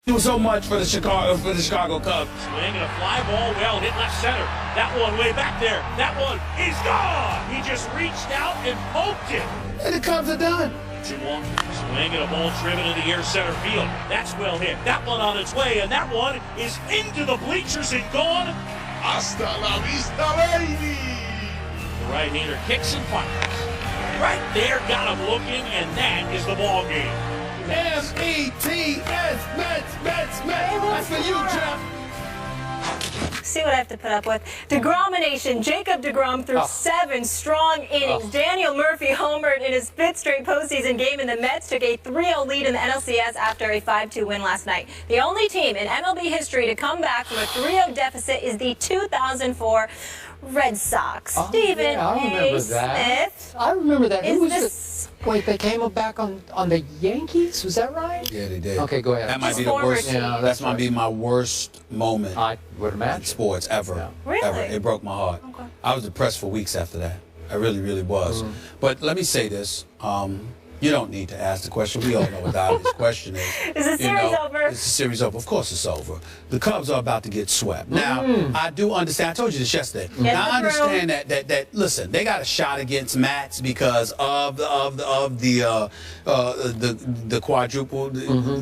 Do so much for the Chicago Cubs. Swing and a fly ball, well hit left center. That one way back there. That one is gone. He just reached out and poked it. And the Cubs are done. 2-1. Swing and a ball driven in the air center field. That's well hit. That one on its way, and that one is into the bleachers and gone. Hasta la vista, baby. The right-hander kicks and fires. Right there, got him looking, and that is the ball game. M-E-T-S, Mets. That's for you, Jeff. See what I have to put up with. DeGrom-ination. Jacob DeGrom threw 7 strong innings. Daniel Murphy homered in his 5th straight postseason game, and the Mets took a 3-0 lead in the NLCS after a 5-2 win last night. The only team in MLB history to come back from a 3-0 deficit is the 2004 Red Sox. Stephen I remember that. Smith. I remember that. Is Who was this... Wait, they came back on the Yankees? Was that right? Yeah, they did. Okay, go ahead. That might be the worst. Yeah, that might be my worst moment I would imagine. in sports ever. Yeah. Really? Ever. It broke my heart. Okay. I was depressed for weeks after that. I really, really was. But let me say this. You don't need to ask the question. We all know what the obvious question is. Is the series over? Is the series over? Of course it's over. The Cubs are about to get swept. Now, I do understand. I told you this yesterday. Now, I understand that listen, they got a shot against Mats because of the quadruple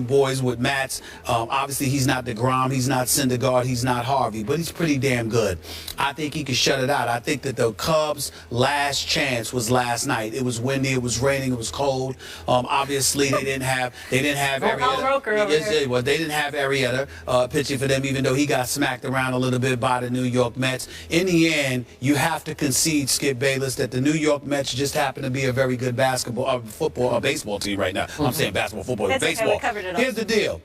boys with Mats. Obviously, he's not DeGrom, he's not Syndergaard, he's not Harvey, but he's pretty damn good. I think he can shut it out. I think that the Cubs' last chance was last night. It was windy, it was raining, it was cold. Obviously, they didn't have Arrieta. Well, they didn't have Arrieta pitching for them, even though he got smacked around a little bit by the New York Mets. In the end, you have to concede, Skip Bayless, that the New York Mets just happen to be a very good basketball, football, or baseball team right now. I'm saying basketball, football, That's baseball. Okay, we covered it all. Here's the deal: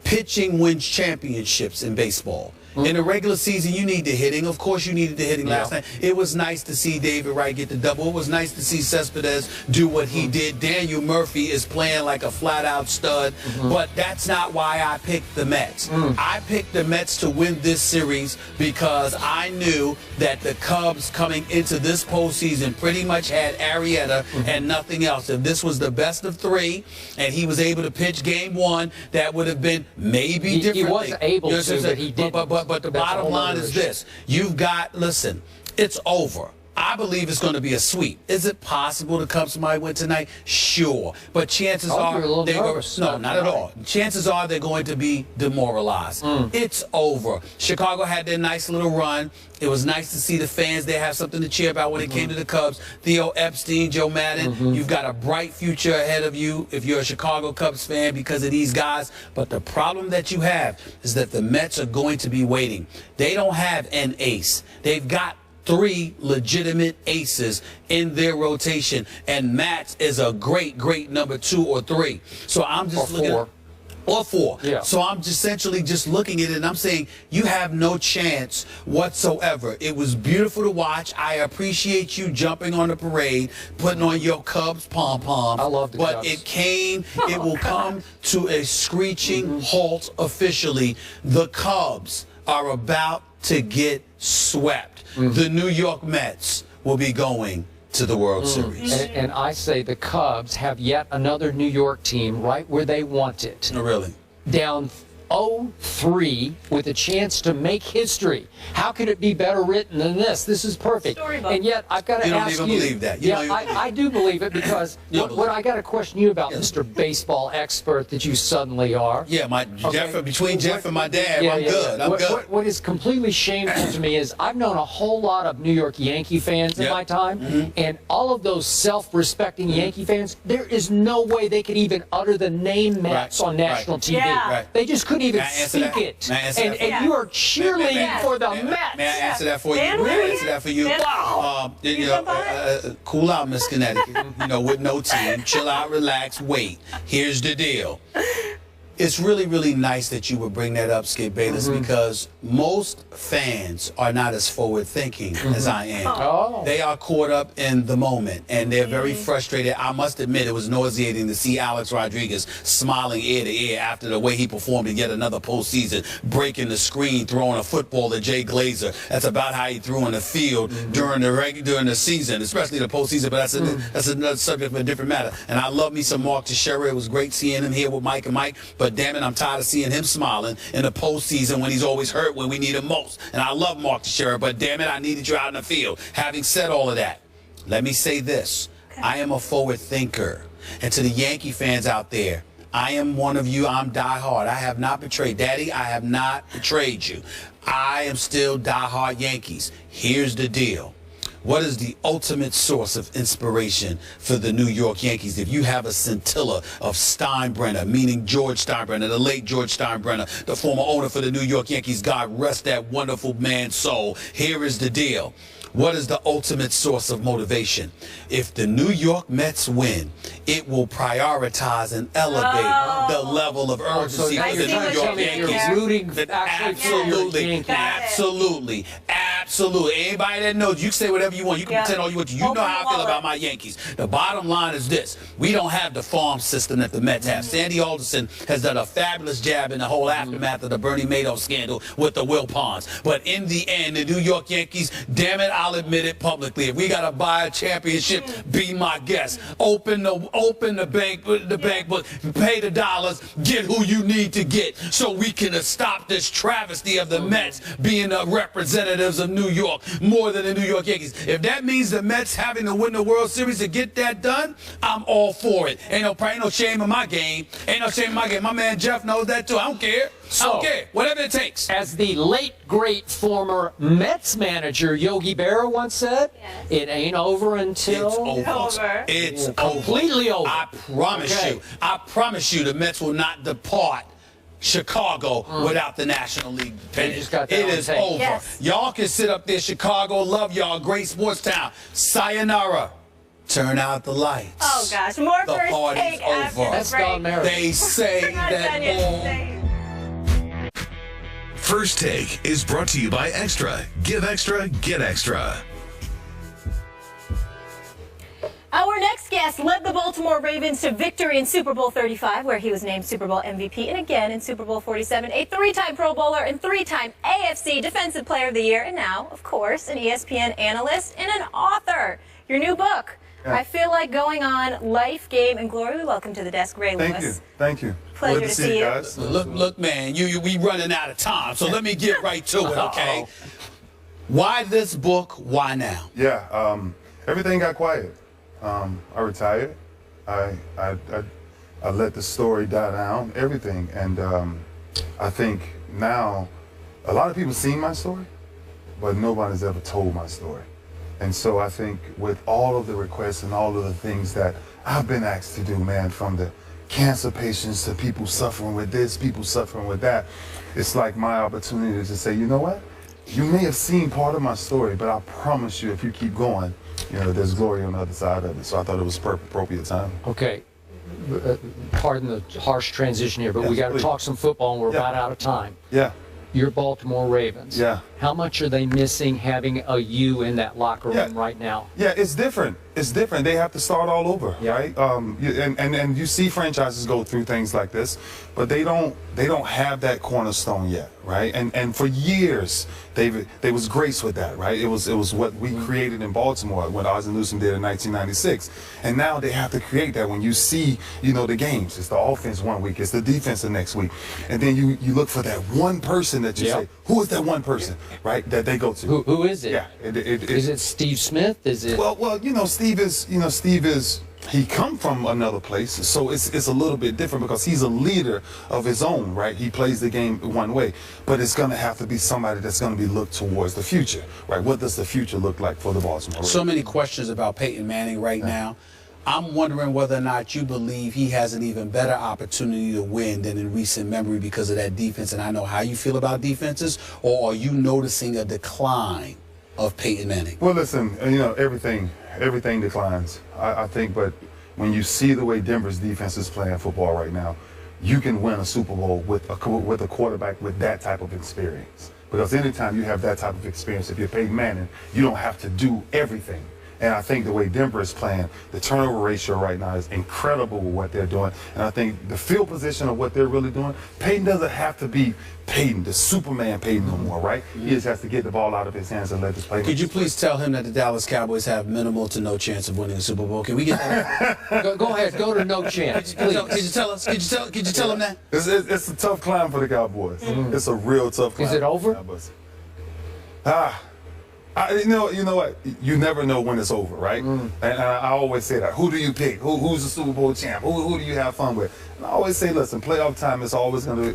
pitching wins championships in baseball. In the regular season, you need the hitting. Of course, you needed the hitting last night. It was nice to see David Wright get the double. It was nice to see Cespedes do what he did. Daniel Murphy is playing like a flat-out stud. But that's not why I picked the Mets. I picked the Mets to win this series because I knew that the Cubs coming into this postseason pretty much had Arrieta and nothing else. If this was the best of 3 and he was able to pitch game 1, that would have been maybe different. He was able to, but he didn't. But the bottom line is this. You've got, listen, it's over. I believe it's going to be a sweep. Is it possible the Cubs might win tonight? Sure. But chances are no, not at all. Chances are they're going to be demoralized. It's over. Chicago had their nice little run. It was nice to see the fans. They have something to cheer about when it came to the Cubs. Theo Epstein, Joe Madden, you've got a bright future ahead of you if you're a Chicago Cubs fan because of these guys. But the problem that you have is that the Mets are going to be waiting. They don't have an ace. They've got 3 legitimate aces in their rotation, and Mats is a great number 2 or 3. So I'm just looking at, or 4. Yeah. So I'm essentially just looking at it and I'm saying you have no chance whatsoever. It was beautiful to watch. I appreciate you jumping on the parade, putting on your Cubs pom-pom. I love the But Cubs. it will come to a screeching halt officially. The Cubs are about to get swept. The New York Mets will be going to the World Series. And I say the Cubs have yet another New York team right where they want it. No, really. Down 0-3 with a chance to make history. How could it be better written than this? This is perfect. Storybook. And yet, I've got to ask you. You don't even believe that. I do believe it because what I got to question you about, Mr. Baseball expert that you suddenly are. Yeah, between Jeff and my dad, I'm good. I'm good. What is completely shameful to me is I've known a whole lot of New York Yankee fans in my time, and all of those self-respecting Yankee fans, there is no way they could even utter the name Mets on national TV. Yeah. They just couldn't even speak it. And you are cheerleading for the Mets. May I answer that for you? Dan, May I answer that for you? Wow. Cool out, Miss Connecticut. With no team. Chill out, relax, wait. Here's the deal. It's really nice that you would bring that up, Skip Bayless, because most fans are not as forward-thinking as I am. Oh. They are caught up in the moment, and they're very frustrated. I must admit, it was nauseating to see Alex Rodriguez smiling ear to ear after the way he performed in yet another postseason, breaking the screen, throwing a football to Jay Glazer. That's about how he threw in the field during the season, especially the postseason, but that's another subject for a different matter. And I love me some Mark Teixeira. It was great seeing him here with Mike and Mike, but but damn it, I'm tired of seeing him smiling in the postseason when he's always hurt when we need him most. And I love Mark Teixeira, but damn it, I needed you out in the field. Having said all of that, let me say this. I am a forward thinker. And to the Yankee fans out there, I am one of you. I'm diehard. I have not betrayed. Daddy, I have not betrayed you. I am still diehard Yankees. Here's the deal. What is the ultimate source of inspiration for the New York Yankees? If you have a scintilla of Steinbrenner, meaning George Steinbrenner, the late George Steinbrenner, the former owner for the New York Yankees, God rest that wonderful man's soul. Here is the deal. What is the ultimate source of motivation? If the New York Mets win, it will prioritize and elevate the level of urgency for the New York Yankees. Rooting Absolutely. Absolutely. Absolutely. Anybody that knows, you can say whatever you want. You can pretend all you want to. You know how I feel about my Yankees. The bottom line is this. We don't have the farm system that the Mets have. Sandy Alderson has done a fabulous job in the whole aftermath of the Bernie Madoff scandal with the Wilpons. But in the end, the New York Yankees, damn it, I'll admit it publicly. If we got to buy a championship, be my guest. Open the bank book, pay the dollars, get who you need to get so we can stop this travesty of the Mets being the representatives of New York more than the New York Yankees. If that means the Mets having to win the World Series to get that done, I'm all for it. Ain't no shame in my game. Ain't no shame in my game. My man Jeff knows that too. I don't care. I don't care. Whatever it takes. As the late, great former Mets manager Yogi Berra once said, it ain't over until it's over. It's completely over. I promise you. I promise you the Mets will not depart Chicago without the National League pennant. It is over. Yes. Y'all can sit up there, Chicago. Love y'all. Great sports town. Sayonara. Turn out the lights. Oh, gosh. More the first party's take over. after the That's break. Don Merritt. They say that all. First Take is brought to you by Extra. Give Extra, get Extra. Our next guest led the Baltimore Ravens to victory in Super Bowl 35, where he was named Super Bowl MVP, and again in Super Bowl 47, a three-time Pro Bowler and three-time AFC Defensive Player of the Year, and now, of course, an ESPN analyst and an author. Your new book, I Feel Like Going On, Life, Game, and Glory. Welcome to the desk, Ray Lewis. Thank you. Pleasure to see you. Guys. Look, man, we running out of time, so let me get right to it, okay? Why this book? Why now? Yeah, everything got quiet. I retired. I let the story die down, everything. And I think now a lot of people seen my story, but nobody's ever told my story. And so I think with all of the requests and all of the things that I've been asked to do, man, from the cancer patients to people suffering with this, people suffering with that, it's like my opportunity to say, you know what? You may have seen part of my story, but I promise you, if you keep going, you know, there's glory on the other side of it. So I thought it was appropriate time. Okay. Pardon the harsh transition here, but we got to talk some football, and we're about out of time. Yeah. Your Baltimore Ravens. Yeah. How much are they missing having a you in that locker room right now? Yeah, it's different. It's different. They have to start all over, right? And you see franchises go through things like this, but they don't have that cornerstone yet, right? And for years they was graced with that, right? It was what we created in Baltimore, what Oz and Newsom did in 1996, and now they have to create that. When you see, you know, the games, it's the offense one week, it's the defense the next week, and then you look for that one person that you say, who is that one person, right? That they go to. Who is it? Yeah, is it Steve Smith? Is it? Well, you know, Steve is. He come from another place, so it's a little bit different because he's a leader of his own, right? He plays the game one way, but it's going to have to be somebody that's going to be looked towards the future, right? What does the future look like for the Baltimore Ravens? So many questions about Peyton Manning right now. I'm wondering whether or not you believe he has an even better opportunity to win than in recent memory because of that defense. And I know how you feel about defenses, or are you noticing a decline of Peyton Manning? Well, listen, you know, everything declines. I think, but when you see the way Denver's defense is playing football right now, you can win a Super Bowl with a quarterback with that type of experience. Because anytime you have that type of experience, if you're Peyton Manning, you don't have to do everything. And I think the way Denver is playing, the turnover ratio right now is incredible with what they're doing. And I think the field position of what they're really doing, Peyton doesn't have to be Peyton, the Superman Peyton no more, right? He just has to get the ball out of his hands and let this play. Could you please tell him that the Dallas Cowboys have minimal to no chance of winning the Super Bowl? Can we get that? Go ahead, go to no chance. Please. Could you tell us? Could you tell him that? It's a tough climb for the Cowboys. It's a real tough climb. Is it over? You know what? You never know when it's over, right? And I always say that. Who do you pick? Who's the Super Bowl champ? Who do you have fun with? And I always say, listen, playoff time is always gonna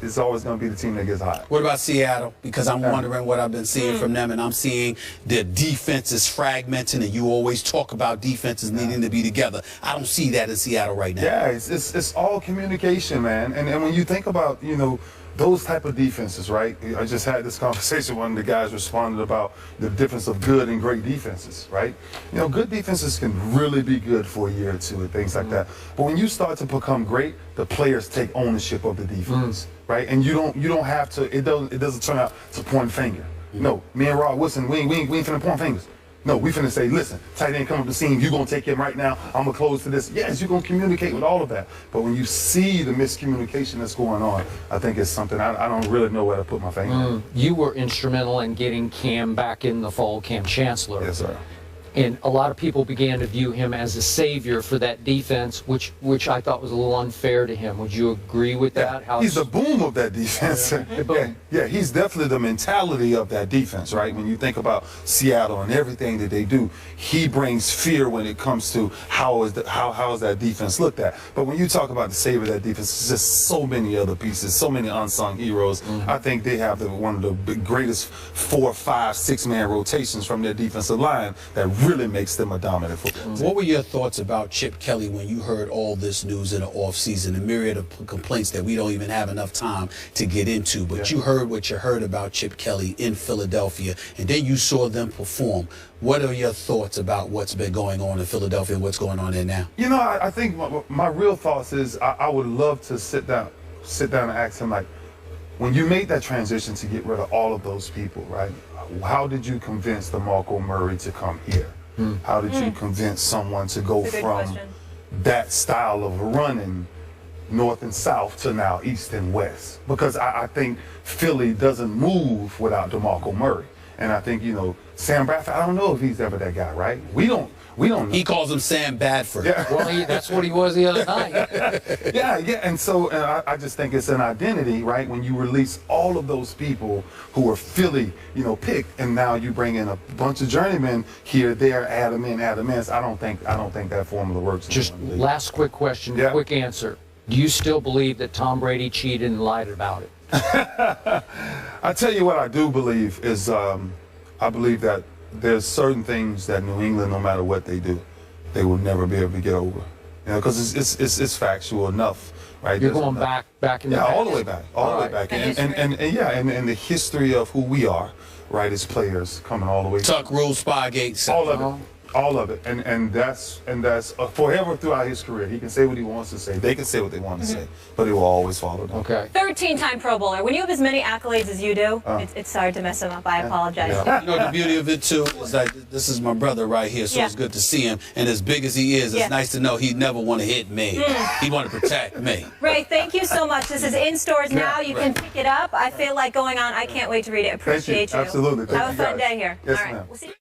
be the team that gets hot. What about Seattle? Because I'm wondering what I've been seeing from them, and I'm seeing their defense is fragmenting, and you always talk about defenses needing to be together. I don't see that in Seattle right now. Yeah, it's all communication, man. And when you think about, those type of defenses, right? I just had this conversation. One of the guys responded about the difference of good and great defenses, right? Good defenses can really be good for a year or two and things like that. But when you start to become great, the players take ownership of the defense, right? And you don't have to. It doesn't turn out to point finger. No, me and Rod Wilson, we ain't finna point fingers. No, we finna say, listen, tight end come up the seam, you gonna take him right now, I'm gonna close to this. Yes, you're gonna communicate with all of that. But when you see the miscommunication that's going on, I think it's something I don't really know where to put my finger on. You were instrumental in getting Cam back in the fold, Cam Chancellor. Yes, sir. And a lot of people began to view him as a savior for that defense, which I thought was a little unfair to him. Would you agree with that? Yeah, he's the boom of that defense. Yeah, he's definitely the mentality of that defense, right? When you think about Seattle and everything that they do, he brings fear when it comes to how is that defense looked at. But when you talk about the savior of that defense, it's just so many other pieces, so many unsung heroes. I think they have one of the greatest 4, 5, 6-man rotations from their defensive line that really makes them a dominant football team. What were your thoughts about Chip Kelly when you heard all this news in the offseason, a myriad of complaints that we don't even have enough time to get into, but you heard what you heard about Chip Kelly in Philadelphia, and then you saw them perform. What are your thoughts about what's been going on in Philadelphia and what's going on there now? I think my real thoughts is I would love to sit down and ask him, like, when you made that transition to get rid of all of those people, right? How did you convince DeMarco Murray to come here? How did you convince someone to go from that style of running north and south to now east and west? Because I think Philly doesn't move without DeMarco Murray. And I think, Sam Bradford, I don't know if he's ever that guy, right? We don't know. He calls him Sam Badford. Yeah. Well, that's what he was the other night. Yeah. And so I just think it's an identity, right? When you release all of those people who are Philly, picked, and now you bring in a bunch of journeymen here, there, add them in. I don't think that formula works. Just last quick question, quick answer. Do you still believe that Tom Brady cheated and lied about it? I tell you what I do believe is I believe that there's certain things that New England, no matter what they do, they will never be able to get over. Because it's factual enough, right? You're going back in the past. All the way back, all the way back, and the history of who we are, right, as players, coming all the way. Tuck Rule, Spygate, all of it, and that's forever throughout his career. He can say what he wants to say. They can say what they want to say, but he will always follow them. Okay. 13-time Pro Bowler. When you have as many accolades as you do, it's hard to mess him up. I apologize. The beauty of it too is that this is my brother right here, so it's good to see him. And as big as he is, it's nice to know he'd never want to hit me. He want to protect me. Ray, thank you so much. This is in stores now. You can pick it up. I feel like going on. I can't wait to read it. Appreciate you. Absolutely. Have a fun day here. Yes, all right. ma'am. We'll see you.